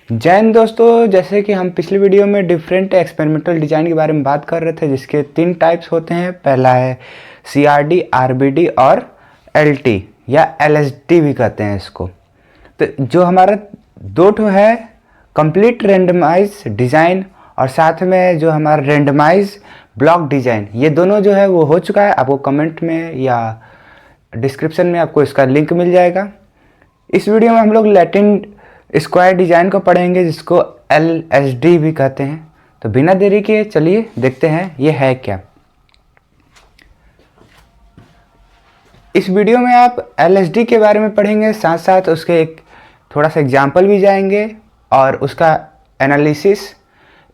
जैन दोस्तों, जैसे कि हम पिछली वीडियो में डिफरेंट एक्सपेरिमेंटल डिज़ाइन के बारे में बात कर रहे थे, जिसके 3 टाइप्स होते हैं। पहला है CRD, RBD और LT या LSD भी कहते हैं इसको। तो जो हमारा दो ठो है कंप्लीट रेंडमाइज डिज़ाइन और साथ में जो हमारा रेंडमाइज ब्लॉक डिज़ाइन, ये दोनों जो है वो हो चुका है। आपको कमेंट में या डिस्क्रिप्शन में आपको इसका लिंक मिल जाएगा। इस वीडियो में हम लोग लैटिन स्क्वायर डिज़ाइन को पढ़ेंगे, जिसको LSD भी कहते हैं। तो बिना देरी के चलिए देखते हैं ये है क्या। इस वीडियो में आप LSD के बारे में पढ़ेंगे, साथ साथ उसके एक थोड़ा सा एग्जाम्पल भी जाएंगे और उसका एनालिसिस,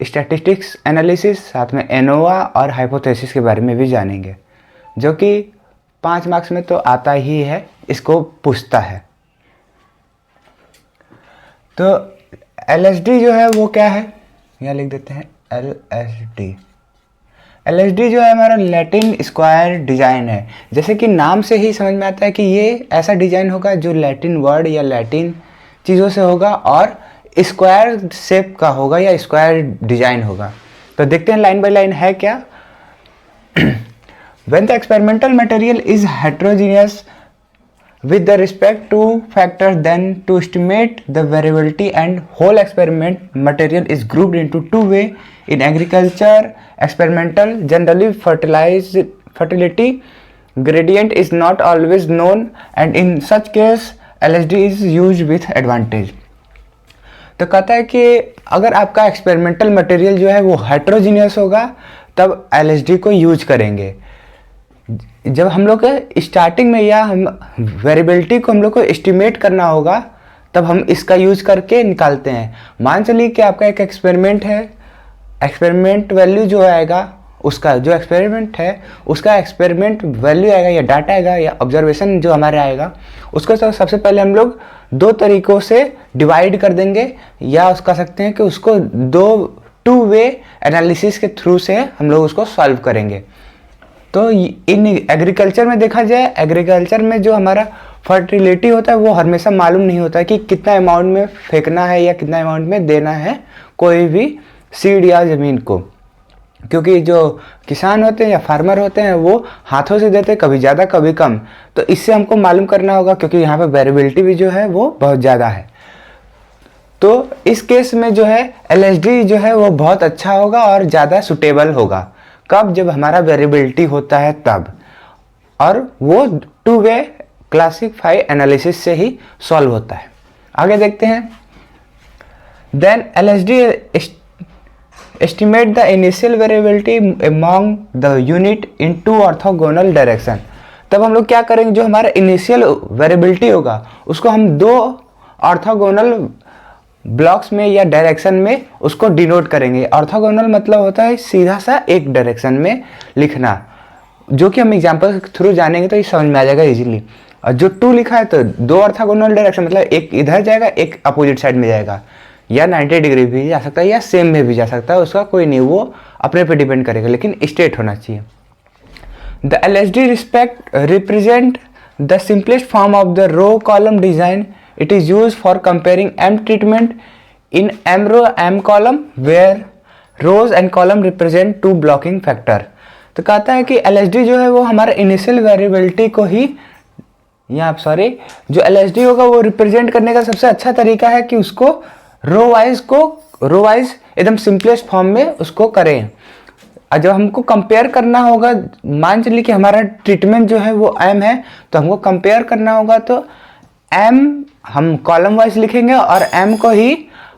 स्टैटिस्टिक्स एनालिसिस, साथ में एनोवा और हाइपोथेसिस के बारे में भी जानेंगे, जो कि 5 मार्क्स में तो आता ही है, इसको पूछता है। तो LSD जो है वो क्या है, यहाँ लिख देते हैं LSD। LSD जो है हमारा लैटिन स्क्वायर डिज़ाइन है। जैसे कि नाम से ही समझ में आता है कि ये ऐसा डिज़ाइन होगा जो लैटिन वर्ड या लैटिन चीज़ों से होगा और स्क्वायर शेप का होगा या स्क्वायर डिज़ाइन होगा। तो देखते हैं लाइन बाय लाइन है क्या। When the experimental material is heterogeneous with the respect to factors, then to estimate the variability and whole experiment material is grouped into two way. In agriculture experimental, generally fertility gradient is not always known, and in such case LSD is used with advantage. तो कहता है कि अगर आपका experimental material जो है वो heterogeneous होगा तब LSD को यूज करेंगे। जब हम लोग स्टार्टिंग में या हम वेरिएबिलिटी को हम लोग को एस्टिमेट करना होगा तब हम इसका यूज करके निकालते हैं। मान चलिए कि आपका एक एक्सपेरिमेंट है, एक्सपेरिमेंट वैल्यू जो आएगा, उसका जो एक्सपेरिमेंट है उसका एक्सपेरिमेंट वैल्यू आएगा या डाटा आएगा या ऑब्जर्वेशन जो हमारे आएगा, उसको तो सबसे पहले हम लोग 2 तरीक़ों से डिवाइड कर देंगे, या उस कह सकते हैं कि उसको 2 वे एनालिसिस के थ्रू से हम लोग उसको सॉल्व करेंगे। तो इन एग्रीकल्चर में देखा जाए, एग्रीकल्चर में जो हमारा फर्टिलिटी होता है वो हमेशा मालूम नहीं होता है कि कितना अमाउंट में फेंकना है या कितना अमाउंट में देना है कोई भी सीड या ज़मीन को, क्योंकि जो किसान होते हैं या फार्मर होते हैं वो हाथों से देते हैं, कभी ज़्यादा कभी कम। तो इससे हमको मालूम करना होगा, क्योंकि यहाँ पे वेरिएबिलिटी भी जो है वो बहुत ज़्यादा है। तो इस केस में जो है LSD जो है वो बहुत अच्छा होगा और ज़्यादा सुटेबल होगा। कब? जब हमारा वेरिएबिलिटी होता है तब, और वो 2 वे क्लासिफाई एनालिसिस से ही सॉल्व होता है। आगे देखते हैं। Then LSD estimate the initial variability among the unit in 2 orthogonal direction। तब हम लोग क्या करेंगे, जो हमारा इनिशियल वेरिएबिलिटी होगा उसको हम 2 ऑर्थोगोनल ब्लॉक्स में या डायरेक्शन में उसको डिनोट करेंगे। ऑर्थोगोनल मतलब होता है सीधा सा एक डायरेक्शन में लिखना, जो कि हम एग्जांपल के थ्रू जानेंगे तो ये समझ में आ जाएगा इजीली। और जो 2 लिखा है तो 2 ऑर्थोगोनल डायरेक्शन मतलब एक इधर जाएगा, एक अपोजिट साइड में जाएगा, या 90 डिग्री भी जा सकता है या सेम में भी जा सकता है, उसका कोई नहीं, वो अपने पे डिपेंड करेगा, लेकिन स्ट्रेट होना चाहिए। The LSD represent the simplest form of the row column design. It is used for comparing M treatment in M row M column where rows and column represent 2 blocking factor। तो कहता है कि LSD जो है वो हमारा initial variability को ही, या आप सॉरी, जो LSD होगा वो रिप्रेजेंट करने का सबसे अच्छा तरीका है कि उसको रो वाइज एकदम सिंपलेस्ट फॉर्म में उसको करें। और जब हमको कंपेयर करना होगा, मान चलिए कि हमारा ट्रीटमेंट जो है वो M है, तो हमको कंपेयर करना होगा तो M हम कॉलम वाइज लिखेंगे और M को ही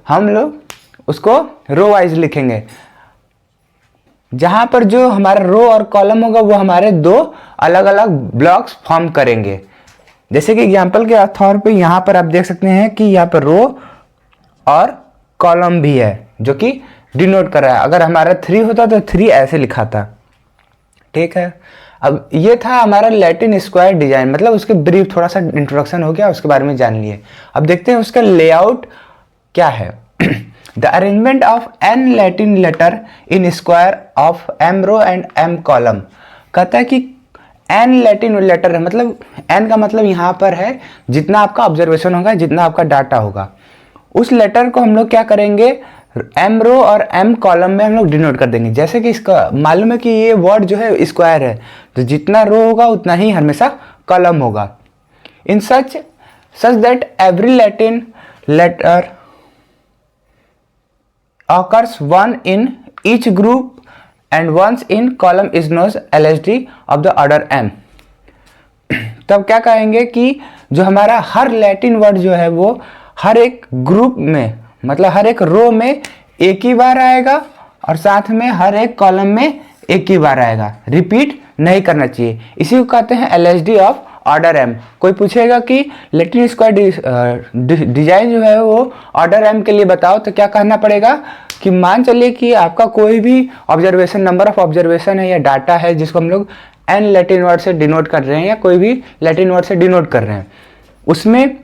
हम लोग उसको रो वाइज लिखेंगे। जहां पर जो हमारा रो और कॉलम होगा वो हमारे 2 अलग अलग ब्लॉक्स फॉर्म करेंगे। जैसे कि एग्जांपल के तौर पे यहाँ पर आप देख सकते हैं कि यहाँ पर रो और कॉलम भी है, जो कि डिनोट कर रहा है। अगर हमारा 3 होता तो 3 ऐसे लिखा था, ठीक है। अब ये था हमारा लैटिन स्क्वायर डिजाइन, मतलब उसके ब्रीफ थोड़ा सा इंट्रोडक्शन हो गया, उसके बारे में जान लिए। अब देखते हैं उसका लेआउट क्या है। The arrangement of n Latin letter in square of M row and M column. कहता है कि n लैटिन लेटर है, मतलब n का मतलब यहाँ पर है जितना आपका ऑब्जर्वेशन होगा, जितना आपका डाटा होगा उस लेटर को हम लोग क्या करेंगे, एम रो और एम कॉलम में हम लोग डिनोट कर देंगे। जैसे कि इसका मालूम है कि ये वर्ड जो है स्क्वायर है, तो जितना रो होगा उतना ही हमेशा कॉलम होगा। In such that every Latin letter occurs one in each group and once in column is known as LSD of the order m। तब क्या कहेंगे कि जो हमारा हर लैटिन वर्ड जो है वो हर एक ग्रुप में, मतलब हर एक रो में एक ही बार आएगा और साथ में हर एक कॉलम में एक ही बार आएगा, रिपीट नहीं करना चाहिए। इसी को कहते हैं LSD ऑफ ऑर्डर एम। कोई पूछेगा कि लैटिन स्क्वायर डिजाइन जो है वो ऑर्डर एम के लिए बताओ, तो क्या कहना पड़ेगा कि मान चलिए कि आपका कोई भी ऑब्जर्वेशन, नंबर ऑफ ऑब्जर्वेशन है या डाटा है जिसको हम लोग एन लैटिन वर्ड से डिनोट कर रहे हैं या कोई भी लैटिन वर्ड से डिनोट कर रहे हैं, उसमें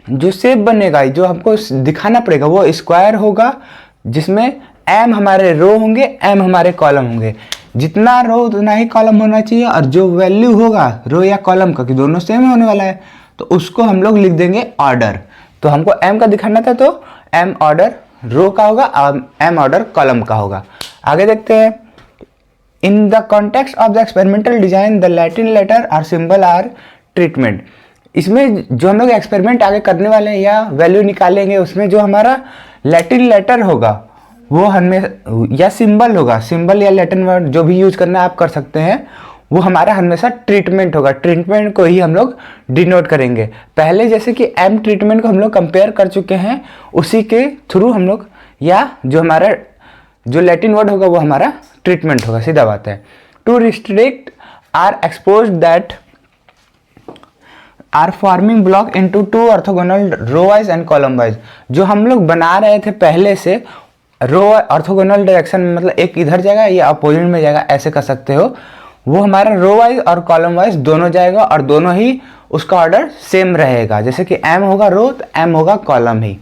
जो शेप बनेगा, जो हमको दिखाना पड़ेगा वो स्क्वायर होगा, जिसमें एम हमारे रो होंगे, एम हमारे कॉलम होंगे। जितना रो उतना ही कॉलम होना चाहिए और जो वैल्यू होगा रो या कॉलम का, कि दोनों सेम होने वाला है, तो उसको हम लोग लिख देंगे ऑर्डर। तो हमको एम का दिखाना था तो एम ऑर्डर रो का होगा और एम ऑर्डर कॉलम का होगा। आगे देखते हैं। In the context of the experimental design the Latin letter और सिंबल आर ट्रीटमेंट। इसमें जो हम लोग एक्सपेरिमेंट आगे करने वाले हैं या वैल्यू निकालेंगे, उसमें जो हमारा लैटिन लेटर होगा वो हमें या सिंबल होगा, सिंबल या लैटिन वर्ड जो भी यूज करना आप कर सकते हैं, वो हमारा हमेशा ट्रीटमेंट होगा। ट्रीटमेंट को ही हम लोग डिनोट करेंगे। पहले जैसे कि एम ट्रीटमेंट को हम लोग कंपेयर कर चुके हैं, उसी के थ्रू हम लोग, या जो हमारा जो लैटिन वर्ड होगा वो हमारा ट्रीटमेंट होगा, सीधा बात है। To restrict or expose that are forming block into two orthogonal row wise and column wise. जो हम लोग बना रहे थे पहले से रो ऑर्थोगोनल डायरेक्शन में, मतलब एक इधर जाएगा या अपोजिट में जाएगा, ऐसे कर सकते हो, वो हमारा रो वाइज और कॉलम वाइज दोनों जाएगा और दोनों ही उसका ऑर्डर सेम रहेगा। जैसे कि एम होगा रो तो एम होगा कॉलम ही।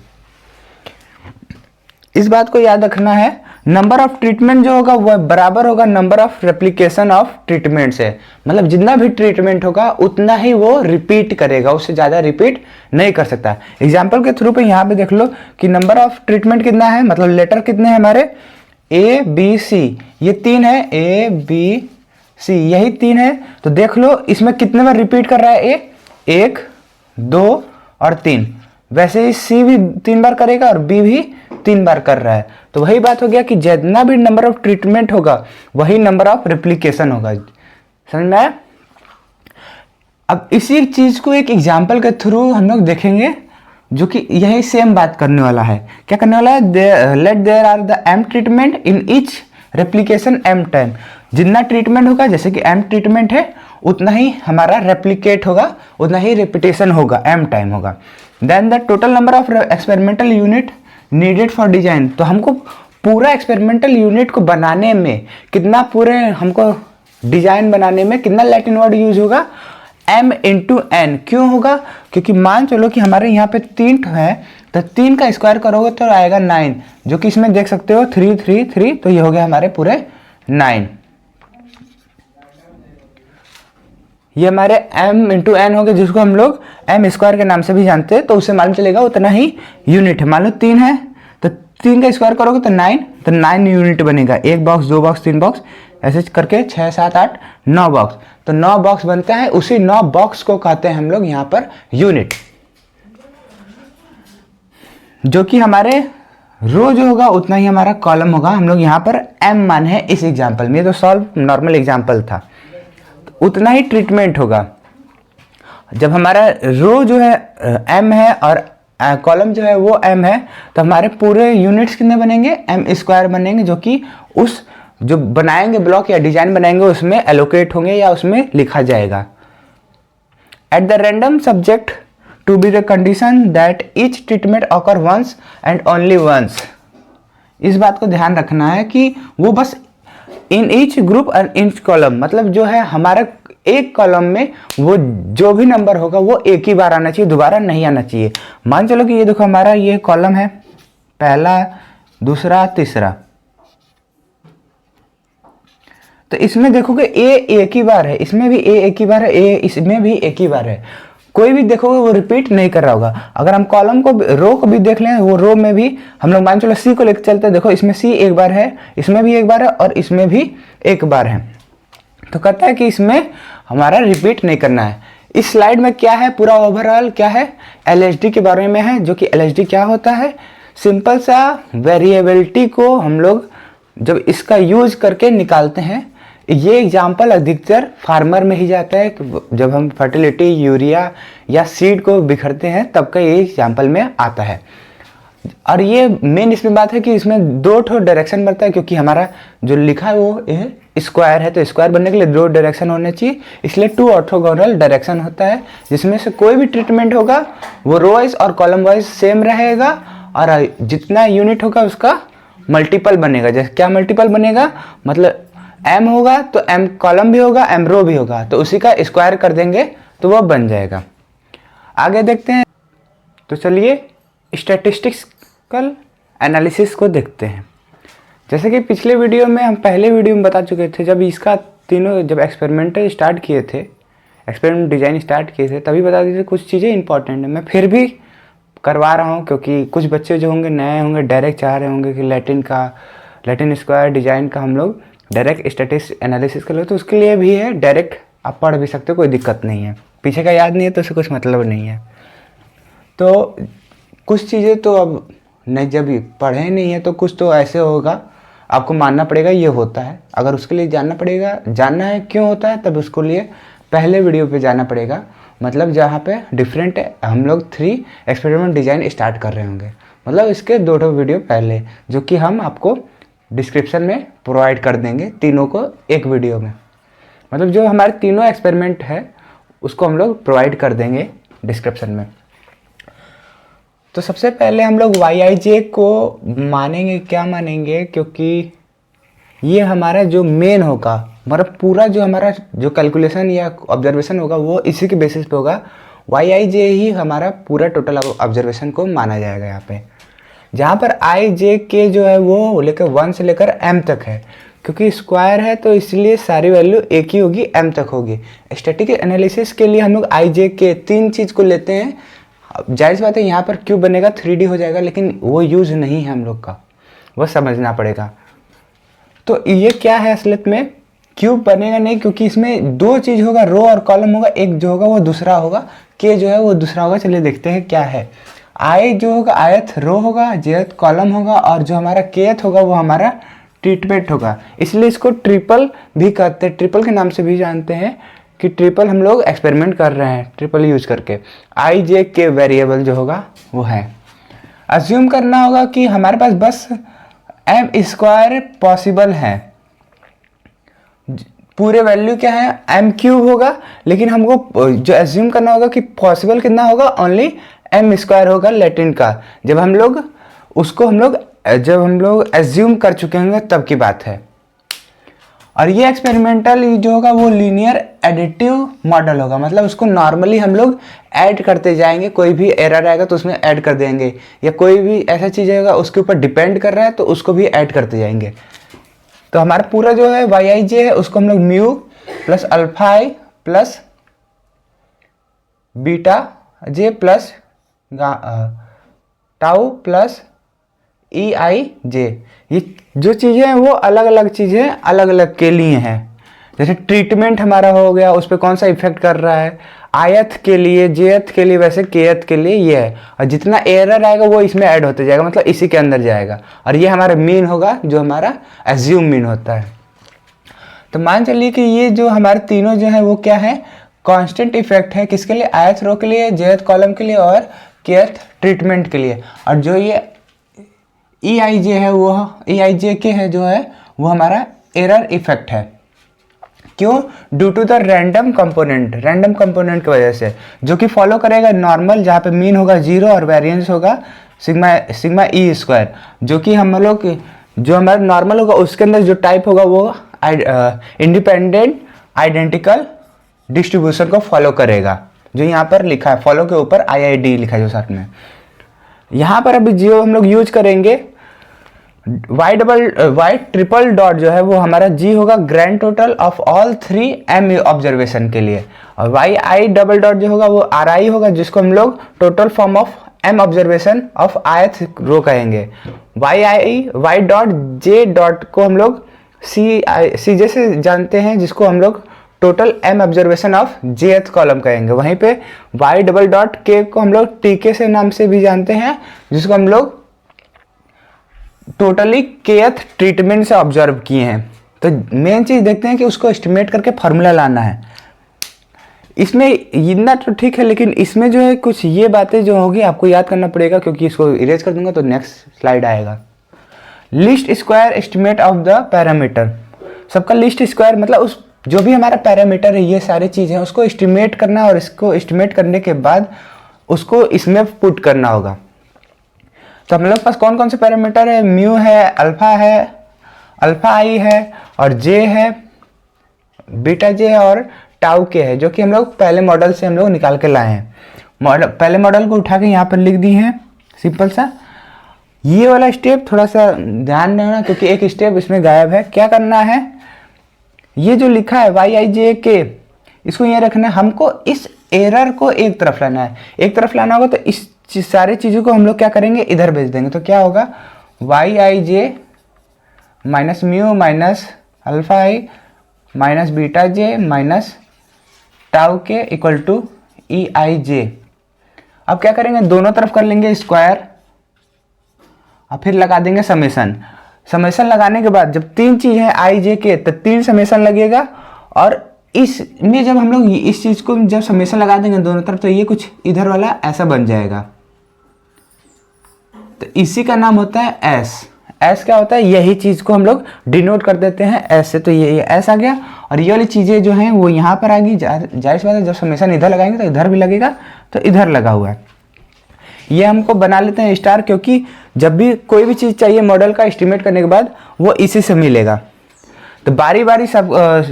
इस बात को याद रखना है, नंबर ऑफ ट्रीटमेंट जो होगा वह बराबर होगा number of replication of treatment से। मतलब जितना भी ट्रीटमेंट होगा उतना ही वो रिपीट करेगा, उससे ज़्यादा रिपीट नहीं कर सकता। एग्जाम्पल के थ्रू पे यहाँ पे देख लो कि नंबर ऑफ ट्रीटमेंट कितना है, मतलब लेटर कितने हैं हमारे, ए बी सी, ये 3 है, ए बी सी यही 3 है। तो देख लो इसमें कितने बार रिपीट कर रहा है, ए 1 2 और 3। वैसे ही सी भी 3 बार करेगा और बी भी 3 बार कर रहा है। तो वही बात हो गया कि जितना भी नंबर ऑफ ट्रीटमेंट होगा वही नंबर ऑफ रेप्लिकेशन होगा। समझ में आया? अब इसी चीज को एक एग्जाम्पल के थ्रू हम लोग देखेंगे, जो कि यही सेम बात करने वाला है। क्या करने वाला है, let there are the M treatment in each replication M time. जितना ट्रीटमेंट होगा, जैसे कि एम ट्रीटमेंट है, उतना ही हमारा रेप्लिकेट होगा, उतना ही रिपीटेशन होगा, एम टाइम होगा। Then the total number of experimental unit needed for design. तो हमको पूरा एक्सपेरिमेंटल यूनिट को बनाने में कितना, पूरे हमको डिजाइन बनाने में कितना लैटिन वर्ड यूज होगा, m इंटू एन। क्यों होगा, क्योंकि मान चलो कि हमारे यहाँ पे 3 है, तो 3 का स्क्वायर करोगे तो आएगा 9, जो कि इसमें देख सकते हो 3 3 3, तो ये हो गया हमारे पूरे 9। ये हमारे m इंटू एन हो गए, जिसको हम लोग एम स्क्वायर के नाम से भी जानते हैं। तो उससे मालूम चलेगा उतना ही यूनिट है। मान लो 3 है तो 3 का स्क्वायर करोगे तो 9, तो 9 यूनिट बनेगा। 1 बॉक्स 2 बॉक्स 3 बॉक्स ऐसे करके 6 7 8 9 बॉक्स, तो 9 बॉक्स बनते हैं। उसी 9 बॉक्स को कहते हैं हम लोग यहाँ पर यूनिट, जो कि हमारे रो जो होगा उतना ही हमारा कॉलम होगा। हम लोग यहाँ पर m मान है इस एग्जाम्पल में, तो सॉल्व नॉर्मल एग्जाम्पल था, तो उतना ही ट्रीटमेंट होगा। जब हमारा रो जो है m है और कॉलम जो है वो m है, तो हमारे पूरे यूनिट्स कितने बनेंगे, m स्क्वायर बनेंगे, जो कि उस जो बनाएंगे ब्लॉक या डिजाइन बनाएंगे उसमें एलोकेट होंगे या उसमें लिखा जाएगा। At the random subject to be the condition that each treatment occur once and only once. इस बात को ध्यान रखना है कि वो बस in each group and each column, मतलब जो है हमारा एक कॉलम में वो जो भी नंबर होगा वो एक ही बार आना चाहिए, दोबारा नहीं आना चाहिए। मान चलो कि ये देखो हमारा ये कॉलम है, पहला दूसरा तीसरा, तो इसमें देखोगे ए एक ही बार है, इसमें भी ए एक ही बार है, ए इसमें भी एक ही बार है। कोई भी देखोगे वो रिपीट नहीं कर रहा होगा। अगर हम कॉलम को रो को भी देख लें, वो रो में भी हम लोग मान चलो सी को लेकर चलते हैं, देखो इसमें सी एक बार है, इसमें भी एक बार है और इसमें भी एक बार है। तो कहता है कि इसमें हमारा रिपीट नहीं करना है। इस स्लाइड में क्या है, पूरा ओवरऑल क्या है, एलएचडी के बारे में है। जो कि एलएचडी क्या होता है, सिंपल सा वेरिएबिलिटी को हम लोग जब इसका यूज करके निकालते हैं। ये एग्जाम्पल अधिकतर फार्मर में ही जाता है, जब हम फर्टिलिटी, यूरिया या सीड को बिखरते हैं तब का ये एग्जाम्पल में आता है। और ये मेन इसमें बात है कि इसमें दो ठो डायरेक्शन बनता है, क्योंकि हमारा जो लिखा है वो स्क्वायर है, तो स्क्वायर बनने के लिए दो डायरेक्शन होने चाहिए, इसलिए 2 ऑर्थोगोनल डायरेक्शन होता है, जिसमें से कोई भी ट्रीटमेंट होगा वो रो वाइज और कॉलम वाइज सेम रहेगा, और जितना यूनिट होगा उसका मल्टीपल बनेगा। जैसे क्या मल्टीपल बनेगा, मतलब m होगा तो m कॉलम भी होगा, m रो भी होगा, तो उसी का स्क्वायर कर देंगे तो वो बन जाएगा। आगे देखते हैं, तो चलिए स्टैटिस्टिकल एनालिसिस को देखते हैं। जैसे कि पिछले वीडियो में हम पहले वीडियो में बता चुके थे, जब इसका तीनों जब एक्सपेरिमेंट स्टार्ट किए थे, एक्सपेरिमेंट डिजाइन स्टार्ट किए थे, तभी बता दिए थे कुछ चीज़ें इंपॉर्टेंट है। मैं फिर भी करवा रहा हूँ, क्योंकि कुछ बच्चे जो होंगे नए होंगे, डायरेक्ट चाह रहे होंगे कि लैटिन स्क्वायर डिजाइन का हम लोग डायरेक्ट स्टैटिस्टिक्स एनालिसिस कर लो, तो उसके लिए भी है, डायरेक्ट आप पढ़ भी सकते हो, कोई दिक्कत नहीं है। पीछे का याद नहीं है तो उससे कुछ मतलब नहीं है। तो कुछ चीज़ें तो अब नहीं, जब पढ़े नहीं है तो कुछ तो ऐसे होगा, आपको मानना पड़ेगा ये होता है। अगर उसके लिए जानना है क्यों होता है, तब उसके लिए पहले वीडियो पे जाना पड़ेगा, मतलब जहाँ पे डिफरेंट हम लोग 3 एक्सपेरिमेंट डिज़ाइन स्टार्ट कर रहे होंगे, मतलब इसके 2 वीडियो पहले, जो कि हम आपको डिस्क्रिप्शन में प्रोवाइड कर देंगे, तीनों को एक वीडियो में। मतलब जो हमारे तीनों एक्सपेरिमेंट है उसको हम लोग प्रोवाइड कर देंगे डिस्क्रिप्शन में। तो सबसे पहले हम लोग YIJ को मानेंगे, क्या मानेंगे, क्योंकि ये हमारा जो मेन होगा, मतलब पूरा जो हमारा जो कैलकुलेशन या ऑब्जर्वेशन होगा वो इसी के बेसिस पे होगा। YIJ ही हमारा पूरा टोटल ऑब्जर्वेशन को माना जाएगा यहाँ पे, जहाँ पर IJK जो है वो लेकर 1 से लेकर m तक है, क्योंकि स्क्वायर है तो इसलिए सारी वैल्यू एक ही होगी, m तक होगी। स्टैटिक एनालिसिस के लिए हम लोग IJK 3 चीज़ को लेते हैं। जाहिर सी बात है यहाँ पर क्यूब बनेगा, 3D हो जाएगा, लेकिन वो यूज नहीं है हम लोग का, वो समझना पड़ेगा। तो ये क्या है, असलियत में क्यूब बनेगा नहीं, क्योंकि इसमें 2 चीज़ होगा, रो और कॉलम होगा, एक जो होगा वो दूसरा होगा, के जो है वो दूसरा होगा। चलिए देखते हैं क्या है। आई जो होगा आयत रो होगा, जेथ कॉलम होगा, और जो हमारा केथ होगा वो हमारा ट्रीटमेंट होगा। इसलिए इसको ट्रिपल भी कहते हैं, ट्रिपल के नाम से भी जानते हैं कि ट्रिपल हम लोग एक्सपेरिमेंट कर रहे हैं ट्रिपल यूज करके। IJK वेरिएबल जो होगा वो है। अज्यूम करना होगा कि हमारे पास बस m स्क्वायर पॉसिबल है, पूरे वैल्यू क्या है m क्यूब होगा, लेकिन हमको जो एज्यूम करना होगा कि पॉसिबल कितना होगा, ओनली m स्क्वायर होगा लैटिन का। जब हम लोग एज्यूम कर चुके होंगे तब की बात है। और ये एक्सपेरिमेंटल जो होगा वो लीनियर एडिटिव मॉडल होगा, मतलब उसको नॉर्मली हम लोग ऐड करते जाएंगे, कोई भी एरर आएगा तो उसमें ऐड कर देंगे, या कोई भी ऐसा चीज़ आएगा उसके ऊपर डिपेंड कर रहा है तो उसको भी ऐड करते जाएंगे। तो हमारा पूरा जो है YIJ है उसको हम लोग म्यू प्लस अल्फा आई प्लस बीटा जे प्लस टाउ प्लस EIJ, ये जो चीज़ें हैं वो अलग अलग चीज़ें अलग अलग के लिए हैं। जैसे ट्रीटमेंट हमारा हो गया, उस पर कौन सा इफेक्ट कर रहा है, आयत के लिए, जेथ के लिए, वैसे केयत के लिए ये है, और जितना एरर आएगा वो इसमें ऐड होते जाएगा, मतलब इसी के अंदर जाएगा। और ये हमारा मीन होगा जो हमारा एज्यूम मीन होता है। तो मान चलिए कि ये जो हमारे तीनों जो है वो क्या है, कांस्टेंट इफेक्ट है, किसके लिए, आयत रो के लिए, जेथ कॉलम के लिए और केयत ट्रीटमेंट के लिए। और जो ये EIJ है वो EIJK है जो है वो हमारा एरर इफेक्ट है। क्यों, due to the random component की वजह से, जो कि फॉलो करेगा नॉर्मल, जहाँ पे मीन होगा 0 और वेरिएंस होगा सिग्मा E स्क्वायर, जो कि हम लोग जो हमारा नॉर्मल होगा उसके अंदर जो टाइप होगा वो इंडिपेंडेंट आइडेंटिकल डिस्ट्रीब्यूशन को फॉलो करेगा, जो यहाँ पर लिखा है, फॉलो के ऊपर IID लिखा है जो साथ में। यहाँ पर अभी जो हम लोग यूज करेंगे वाई ट्रिपल डॉट जो है वो हमारा जी होगा grand total of all 3 M observation के लिए, और वाई आई डबल डॉट जो होगा वो आर आई होगा, जिसको हम लोग total form of M observation of ith row कहेंगे। वाई डॉट जे डॉट को हम लोग सी जे से जानते हैं, जिसको हम लोग total M observation of jth column कहेंगे। वहीं पे वाई डबल डॉट के को हम लोग टीके से नाम से भी जानते हैं, जिसको हम लोग टोटली kth ट्रीटमेंट से ऑब्जर्व किए हैं। तो मेन चीज देखते हैं कि उसको एस्टिमेट करके फार्मूला लाना है। इसमें इतना तो ठीक है, लेकिन इसमें जो है कुछ ये बातें जो होगी आपको याद करना पड़ेगा, क्योंकि इसको इरेज कर दूंगा तो नेक्स्ट स्लाइड आएगा। List square estimate of the parameter, सबका लिस्ट स्क्वायर मतलब उस जो भी हमारा पैरामीटर है, ये सारी चीज़ें उसको एस्टिमेट करना, और इसको एस्टिमेट करने के बाद उसको इसमें पुट करना होगा। तो हम लोग पास कौन कौन से पैरामीटर है, म्यू है, अल्फा आई है, और जे है, बीटा जे है, और टाउ के है, जो कि हम लोग पहले मॉडल से हम लोग निकाल के लाए हैं। पहले मॉडल को उठा के यहाँ पर लिख दी हैं सिंपल सा। ये वाला स्टेप थोड़ा सा ध्यान देना, क्योंकि एक स्टेप इसमें गायब है। क्या करना है, ये जो लिखा है वाई आई जे के, इसको ये रखना है। हमको इस एरर को एक तरफ लाना है, एक तरफ लाना होगा, तो इस सारी चीज़ों को हम लोग क्या करेंगे, इधर भेज देंगे। तो क्या होगा, वाई आई जे माइनस म्यू माइनस अल्फा आई माइनस बीटा जे माइनस टाउ के इक्वल टू ई आई जे। अब क्या करेंगे, दोनों तरफ कर लेंगे स्क्वायर, और फिर लगा देंगे समेसन। समेसन लगाने के बाद जब 3 चीज़ है आई जे के, तो 3 समेसन लगेगा, और इसमें जब हम लोग इस चीज़ को जब समेसन लगा देंगे दोनों तरफ, तो ये कुछ इधर वाला ऐसा बन जाएगा। तो इसी का नाम होता है एस। एस क्या होता है, यही चीज़ को हम लोग डिनोट कर देते हैं एस से। तो ये एस आ गया, और ये वाली चीज़ें जो हैं वो यहाँ पर आ गई। जाहिर सी बात है, जब समेसन इधर लगाएंगे तो इधर भी लगेगा, तो इधर लगा हुआ है। ये हमको बना लेते हैं स्टार, क्योंकि जब भी कोई भी चीज़ चाहिए मॉडल का एस्टिमेट करने के बाद, वो इसी से मिलेगा। तो बारी बारी सब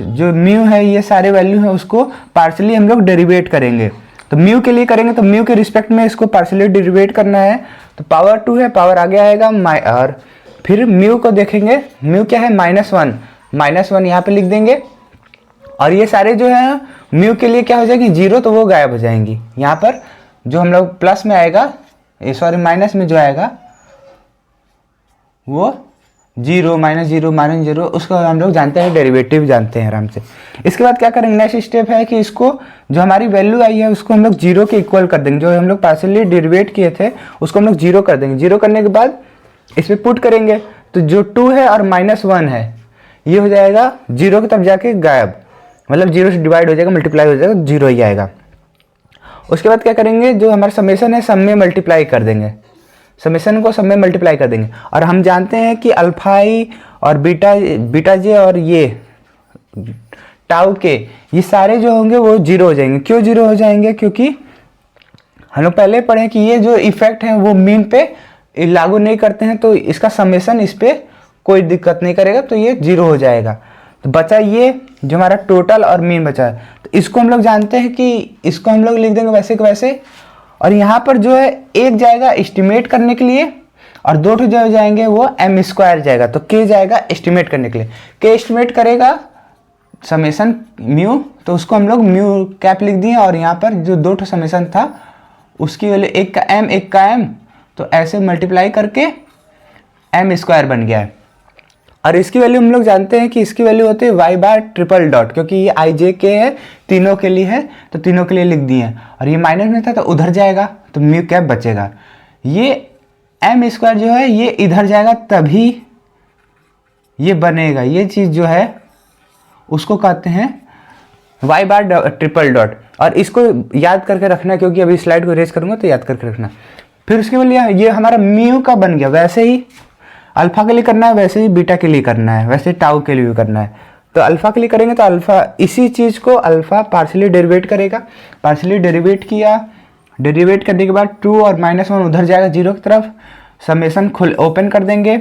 जो म्यू है, ये सारे वैल्यू है, उसको पार्शली हम लोग डेरिवेट करेंगे। तो म्यू के लिए करेंगे तो म्यू के रिस्पेक्ट में इसको पार्शली डेरिवेट करना है। तो पावर 2 है, पावर आगे आएगा, और फिर म्यू को देखेंगे, म्यू क्या है, -1 यहाँ पे लिख देंगे। और ये सारे जो है म्यू के लिए क्या हो जाएगी, 0, तो वो गायब हो जाएंगी। यहाँ पर जो हम लोग प्लस में आएगा, सॉरी माइनस में जो आएगा वो 0 -0 उसको हम लोग जानते हैं, डेरिवेटिव जानते हैं आराम से। इसके बाद क्या करेंगे, नेक्स्ट स्टेप है कि इसको जो हमारी वैल्यू आई है उसको हम लोग 0 के इक्वल कर देंगे। जो हम लोग पार्शियली डेरिवेट किए थे उसको हम लोग 0 कर देंगे। 0 करने के बाद इस पर पुट करेंगे, तो जो 2 है और -1 है ये हो जाएगा 0 की तरफ जाके गायब, मतलब 0 से डिवाइड हो जाएगा, मल्टीप्लाई हो जाएगा, 0 ही आएगा। उसके बाद क्या करेंगे, जो हमारा समेसन है सब में मल्टीप्लाई कर देंगे, समेसन को सब में मल्टीप्लाई कर देंगे। और हम जानते हैं कि अल्फा आई और बीटा जे और ये टाउ के, ये सारे जो होंगे वो 0 हो जाएंगे। क्यों 0 हो जाएंगे, क्योंकि हम लोग पहले पढ़े कि ये जो इफेक्ट है वो मीन पे लागू नहीं करते हैं, तो इसका समेसन इस पर कोई दिक्कत नहीं करेगा, तो ये 0 हो जाएगा। तो बचा ये जो हमारा टोटल और मीन बचा है, तो इसको हम लोग जानते हैं कि इसको हम लोग लिख देंगे वैसे के वैसे। और यहाँ पर जो है एक जाएगा एस्टिमेट करने के लिए, और 2 जो जाएंगे वो एम स्क्वायर जाएगा। तो के जाएगा एस्टिमेट करने के लिए, के एस्टिमेट करेगा समेसन म्यू, तो उसको हम लोग म्यू कैप लिख दिए। और यहाँ पर जो 2 समेसन था उसकी वैल्यू एक का एम एक का एम, तो ऐसे मल्टीप्लाई करके एम स्क्वायर बन गया है। और इसकी वैल्यू हम लोग जानते हैं कि इसकी वैल्यू होती है वाई बार ट्रिपल डॉट, क्योंकि ये आई जे के है, तीनों के लिए है, तो तीनों के लिए लिख दिए हैं। और ये माइनस में था तो उधर जाएगा, तो म्यू कैप बचेगा। ये एम स्क्वायर जो है ये इधर जाएगा, तभी ये बनेगा। ये चीज़ जो है उसको कहते हैं वाई बार ट्रिपल डॉट। और इसको याद करके रखना, क्योंकि अभी स्लाइड को रेज करूँगा तो याद करके रखना। फिर उसके बाद ये हमारा म्यू का बन गया, वैसे ही अल्फा के लिए करना है, वैसे ही बीटा के लिए करना है, वैसे टाउ के लिए भी करना है। तो अल्फा के लिए करेंगे तो अल्फा इसी चीज़ को अल्फा पार्शियली डेरिवेट करेगा, पार्शियली डेरिवेट किया, डेरिवेट करने के बाद 2 और -1 उधर जाएगा 0 की तरफ। समेसन ओपन कर देंगे,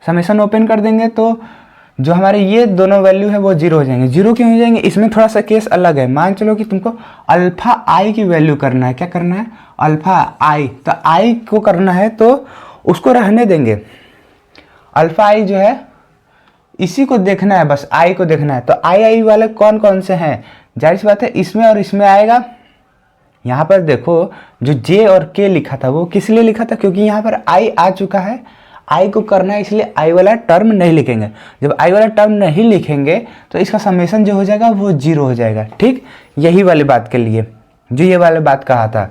समेसन ओपन कर देंगे तो जो हमारे ये दोनों वैल्यू है वो 0 हो जाएंगे। 0 क्यों हो जाएंगे, इसमें थोड़ा सा केस अलग है। मान चलो कि तुमको अल्फा आई की वैल्यू करना है, क्या करना है, अल्फा आई, तो आई को करना है तो उसको रहने देंगे। अल्फा आई जो है इसी को देखना है, बस आई को देखना है। तो आई आई वाले कौन कौन से हैं, जाहिर सी बात है इसमें और इसमें आएगा। यहाँ पर देखो जो जे और के लिखा था वो किस लिए लिखा था, क्योंकि यहाँ पर आई आ चुका है, आई को करना है, इसलिए आई वाला टर्म नहीं लिखेंगे। जब आई वाला टर्म नहीं लिखेंगे तो इसका समेशन जो हो जाएगा वो 0 हो जाएगा। ठीक, यही वाली बात के लिए जो ये वाली बात कहा था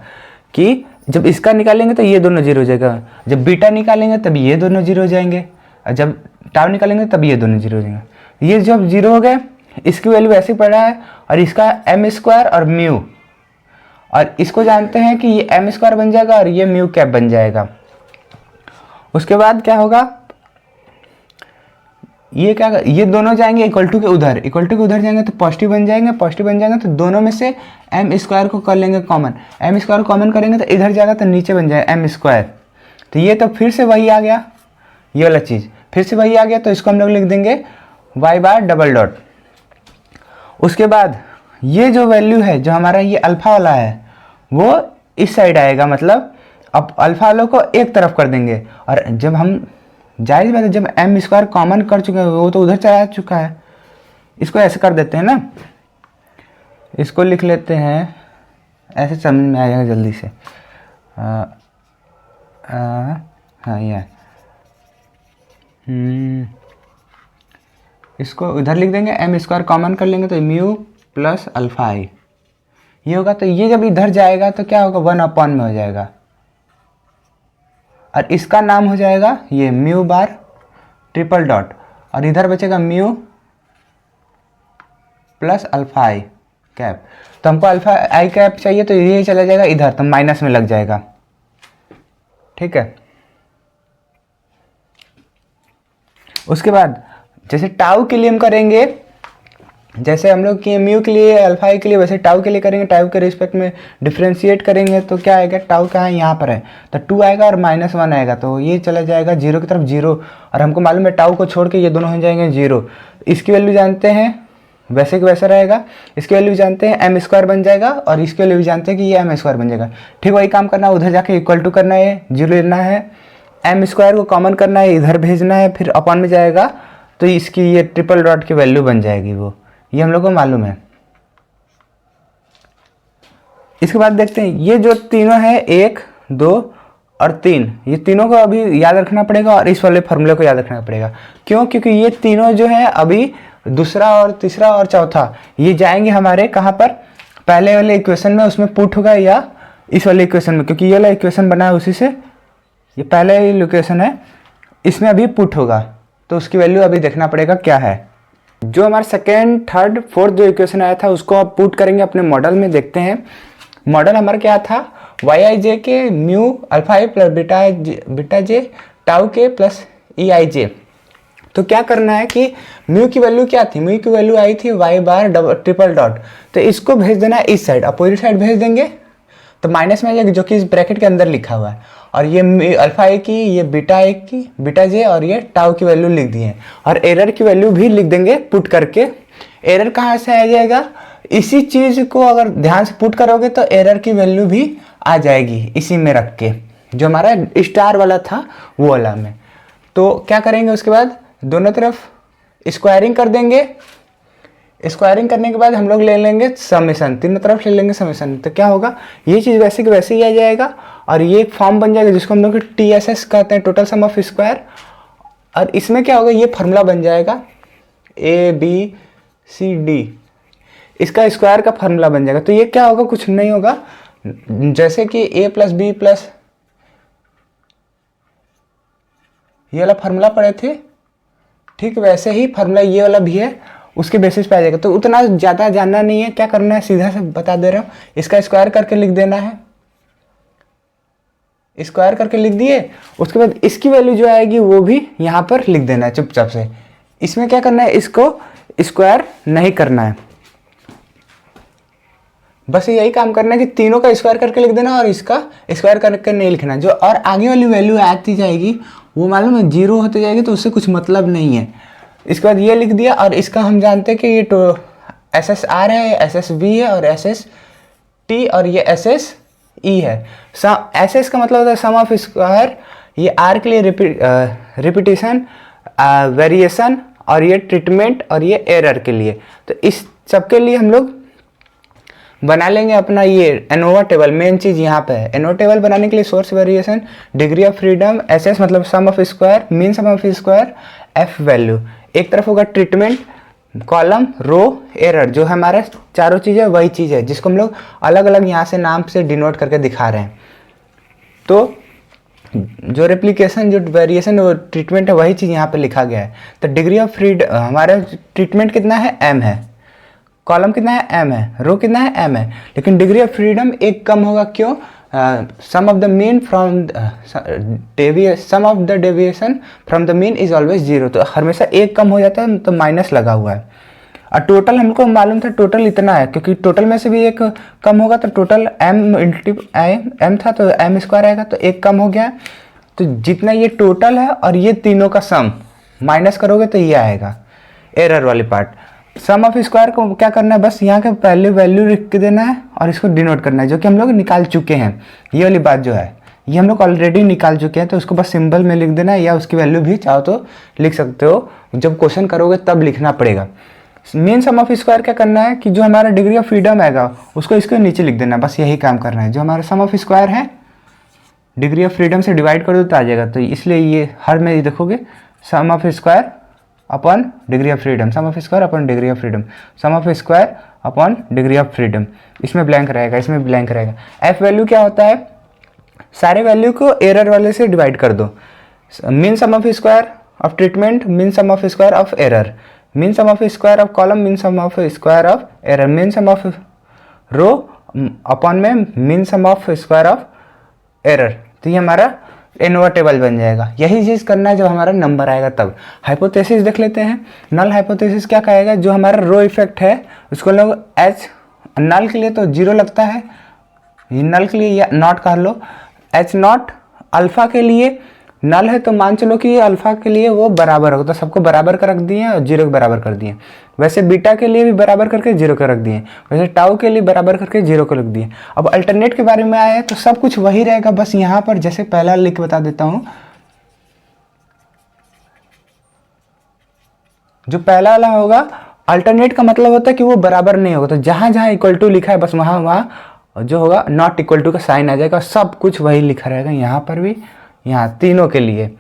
कि जब इसका निकालेंगे तो ये दोनों 0 हो जाएगा, जब बीटा निकालेंगे तब ये दोनों 0 हो जाएंगे, और जब टाउ निकालेंगे तब ये दोनों 0 हो जाएंगे। ये जब 0 हो गए, इसकी वैल्यू ऐसे पड़ा है, और इसका एम स्क्वायर और म्यू, और इसको जानते हैं कि ये एम स्क्वायर बन जाएगा और ये म्यू कैप बन जाएगा। उसके बाद क्या होगा, ये दोनों जाएंगे इक्वल टू के उधर, इक्वल टू के उधर जाएंगे तो पॉजिटिव बन जाएंगे, पॉजिटिव बन जाएंगे तो दोनों में से एम स्क्वायर को कर लेंगे कॉमन, एम स्क्वायर कॉमन करेंगे तो इधर जाएगा तो नीचे बन जाएगा एम स्क्वायर। तो ये तो फिर से वही आ गया, ये वाला चीज़ फिर से वही आ गया, तो इसको हम लोग लिख देंगे वाई बार डबल डॉट। उसके बाद ये जो वैल्यू है जो हमारा ये अल्फा वाला है वो इस साइड आएगा, मतलब अब अल्फा वालों को एक तरफ कर देंगे, और जब हम जाहिर बात है जब एम स्क्वायर कॉमन कर चुके हैं वो तो उधर चला चुका है, इसको ऐसे कर देते हैं ना, इसको लिख लेते हैं, ऐसे समझ में आ जाएगा जल्दी से। हाँ ये इसको इधर लिख देंगे, एम स्क्वायर कॉमन कर लेंगे तो म्यू प्लस अल्फा आई ये होगा। तो ये जब इधर जाएगा तो क्या होगा, 1/, में हो जाएगा, और इसका नाम हो जाएगा ये म्यू बार ट्रिपल डॉट, और इधर बचेगा म्यू प्लस अल्फा आई कैप। तो हमको अल्फा आई कैप चाहिए तो ये चला जाएगा इधर, तो माइनस में लग जाएगा। ठीक है, उसके बाद जैसे टाउ के लिए हम करेंगे, जैसे हम लोग किए म्यू के लिए अल्फा आई के लिए, वैसे टाउ के लिए करेंगे, टाउ के रिस्पेक्ट में डिफ्रेंशिएट करेंगे तो क्या आएगा, टाउ कहाँ है, यहाँ पर है, तो 2 आएगा और -1 आएगा, तो ये चला जाएगा 0 की तरफ 0, और हमको मालूम है टाउ को छोड़ के ये दोनों हो जाएंगे 0। इसकी वैल्यू जानते हैं, वैसे कि वैसा रहेगा, इसकी वैल्यू जानते हैं एम स्क्वायर बन जाएगा, और इसकी वैल्यू जानते हैं कि ये एम स्क्वायर बन जाएगा। ठीक, वही काम करना है, उधर जाके इक्वल टू करना है, 0 लेना है, एम स्क्वायर को कॉमन करना है, इधर भेजना है, फिर अपॉन में जाएगा तो इसकी ये ट्रिपल डॉट की वैल्यू बन जाएगी वो, ये हम लोग को मालूम है। इसके बाद देखते हैं ये जो तीनों है 1, 2 और 3, ये तीनों को अभी याद रखना पड़ेगा, और इस वाले फॉर्मूले को याद रखना पड़ेगा। क्यों, क्योंकि ये तीनों जो है अभी दूसरा और तीसरा और चौथा ये जाएंगे हमारे कहाँ पर, पहले वाले इक्वेशन में, उसमें पुट होगा, या इस वाले इक्वेशन में, क्योंकि ये वाला इक्वेशन बना है उसी से, ये पहले इक्वेशन है, इसमें अभी पुट होगा, तो उसकी वैल्यू अभी देखना पड़ेगा क्या है। जो हमारा सेकेंड, थर्ड, फोर्थ जो इक्वेशन आया था उसको आप पुट करेंगे अपने मॉडल में। देखते हैं मॉडल हमारा क्या था, वाई आई जे के म्यू अल्फा आई प्लस बीटा जे टाउ के प्लस ई आई जे। तो क्या करना है कि म्यू की वैल्यू क्या थी, म्यू की वैल्यू आई थी वाई बार ट्रिपल डॉट, तो इसको भेज देना है इस साइड, अपोजिट साइड भेज देंगे तो माइनस में आ जाएगा, जो कि इस ब्रैकेट के अंदर लिखा हुआ है, और ये अल्फा आई की, ये बीटा आई की, बीटा जे, और ये टाउ की वैल्यू लिख दी है, और एरर की वैल्यू भी लिख देंगे पुट करके। एरर कहाँ से आ जाएगा, इसी चीज़ को अगर ध्यान से पुट करोगे तो एरर की वैल्यू भी आ जाएगी इसी में रख के, जो हमारा स्टार वाला था वो वाला में। तो क्या करेंगे, उसके बाद दोनों तरफ स्क्वायरिंग कर देंगे, स्क्वायरिंग करने के बाद हम लोग ले लेंगे समेशन, तीनों तरफ ले लेंगे समेशन, तो क्या होगा, ये चीज़ वैसे कि वैसे ही आ जाएगा, और ये एक फॉर्म बन जाएगा जिसको हम लोग TSS कहते हैं, टोटल सम ऑफ स्क्वायर। और इसमें क्या होगा, ये फार्मूला बन जाएगा ABCD, इसका स्क्वायर का फार्मूला बन जाएगा। तो ये क्या होगा, कुछ नहीं होगा, जैसे कि A + B प्लस ये वाला फार्मूला पढ़े थे, ठीक वैसे ही फार्मूला ये वाला भी है, उसके बेसिस पे आ जाएगा। तो उतना ज़्यादा जानना नहीं है, क्या करना है सीधा से बता दे रहा हूँ, इसका स्क्वायर करके लिख देना है, स्क्वायर करके लिख दिए। उसके बाद इसकी वैल्यू जो आएगी वो भी यहाँ पर लिख देना है चुपचाप से। इसमें क्या करना है, इसको स्क्वायर नहीं करना है, बस यही काम करना है कि तीनों का स्क्वायर करके लिख देना और इसका स्क्वायर करके नहीं लिखना। जो और आगे वाली वैल्यू आती जाएगी वो मालूम है 0 होती जाएगी, तो उससे कुछ मतलब नहीं है। इसके बाद ये लिख दिया, और इसका हम जानते हैं कि ये SSR है, SSV है और SST, और ये SSE है। SS का मतलब होता है सम ऑफ स्क्वायर, ये R के लिए रिपीटिशन, वेरिएशन और ये ट्रीटमेंट और ये एरर के लिए। तो इस सब के लिए हम लोग बना लेंगे अपना ये एनोवा टेबल। मेन चीज़ यहाँ पे है, एनोवा टेबल बनाने के लिए source variation, degree of freedom, S मतलब sum of square, mean sum of square, F value. एक तरफ होगा ट्रीटमेंट, कॉलम, रो, एरर, जो हमारा चारों चीज़ें वही चीज़ है जिसको हम लोग अलग अलग यहाँ से नाम से डिनोट करके दिखा रहे हैं। तो जो रेप्लिकेशन, जो वेरिएशन, वो ट्रीटमेंट है, वही चीज़ यहाँ पे लिखा गया है। तो डिग्री ऑफ फ्रीडम, हमारा ट्रीटमेंट कितना है, एम है, कॉलम कितना है, एम है, रो कितना है, एम है, लेकिन डिग्री ऑफ फ्रीडम एक कम होगा। क्यों? Sum of the mean from sum of the deviation from the mean is always zero. तो हमेशा एक कम हो जाता है, तो माइनस लगा हुआ है। और टोटल हमको मालूम था टोटल इतना है, क्योंकि टोटल में से भी एक कम होगा तो टोटल एम था तो एम स्क्वायर आएगा, तो एक कम हो गया। तो जितना ये टोटल है और ये तीनों का सम माइनस करोगे तो ये आएगा एरर वाली पार्ट। सम ऑफ स्क्वायर को क्या करना है, बस यहाँ के पहले वैल्यू लिख के देना है और इसको डिनोट करना है, जो कि हम लोग निकाल चुके हैं। ये वाली बात जो है ये हम लोग ऑलरेडी निकाल चुके हैं, तो उसको बस सिंबल में लिख देना है, या उसकी वैल्यू भी चाहो तो लिख सकते हो, जब क्वेश्चन करोगे तब लिखना पड़ेगा। मेन सम ऑफ स्क्वायर क्या करना है कि जो हमारा डिग्री ऑफ फ्रीडम आएगा उसको इसके नीचे लिख देना, बस यही काम करना है। जो हमारा सम ऑफ स्क्वायर है डिग्री ऑफ फ्रीडम से डिवाइड कर दो तो आ जाएगा। तो इसलिए ये हर में ये देखोगे sum of square upon degree of freedom, sum of square upon degree of freedom, sum of square upon degree of freedom. इसमें ब्लैंक रहेगा, इसमें ब्लैंक रहेगा। एफ वैल्यू क्या होता है, सारे वैल्यू को एरर वाले से डिवाइड कर दो। Mean sum of square of treatment, mean sum of square of error, mean sum of square of column, mean sum of square of error, mean sum of row upon में mean sum of square of error. तो ये हमारा ANOVA table बन जाएगा। यही चीज़ करना है जब हमारा नंबर आएगा तब। हाइपोथेसिस देख लेते हैं। नल हाइपोथेसिस क्या कहेगा, जो हमारा रो इफेक्ट है उसको लोग एच, नल के लिए तो जीरो लगता है, नल के लिए या नॉट कर लो, एच नॉट। अल्फा के लिए नल है तो मान चलो कि अल्फा के लिए वो बराबर होगा, तो सबको बराबर का रख दिए और जीरो के बराबर कर दिए। वैसे बीटा के लिए भी बराबर करके जीरो का रख दिए, वैसे टाउ के लिए बराबर करके जीरो को रख दिए। अब अल्टरनेट के बारे में आया है तो सब कुछ वही रहेगा, बस यहाँ पर जैसे पहला लिख बता देता हूँ। जो पहला वाला होगा अल्टरनेट का मतलब होता है कि वो बराबर नहीं होगा, तो जहाँ जहाँ इक्वल टू लिखा है बस वहाँ वहाँ जो होगा नॉट इक्वल टू का साइन आ जाएगा। सब कुछ वही लिखा रहेगा, यहाँ पर भी, यहाँ तीनों के लिए।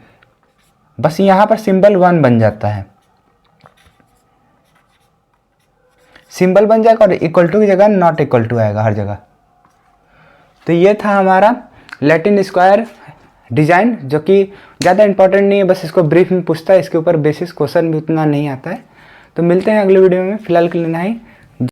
बस यहाँ पर सिंबल 1 बन जाता है, सिंबल बन जाएगा और इक्वल टू की जगह नॉट इक्वल टू आएगा हर जगह। तो ये था हमारा लैटिन स्क्वायर डिजाइन, जो कि ज़्यादा इंपॉर्टेंट नहीं है, बस इसको ब्रीफ में पूछता है, इसके ऊपर बेसिस क्वेश्चन भी उतना नहीं आता है। तो मिलते हैं अगले वीडियो में, फिलहाल के लिए नहीं।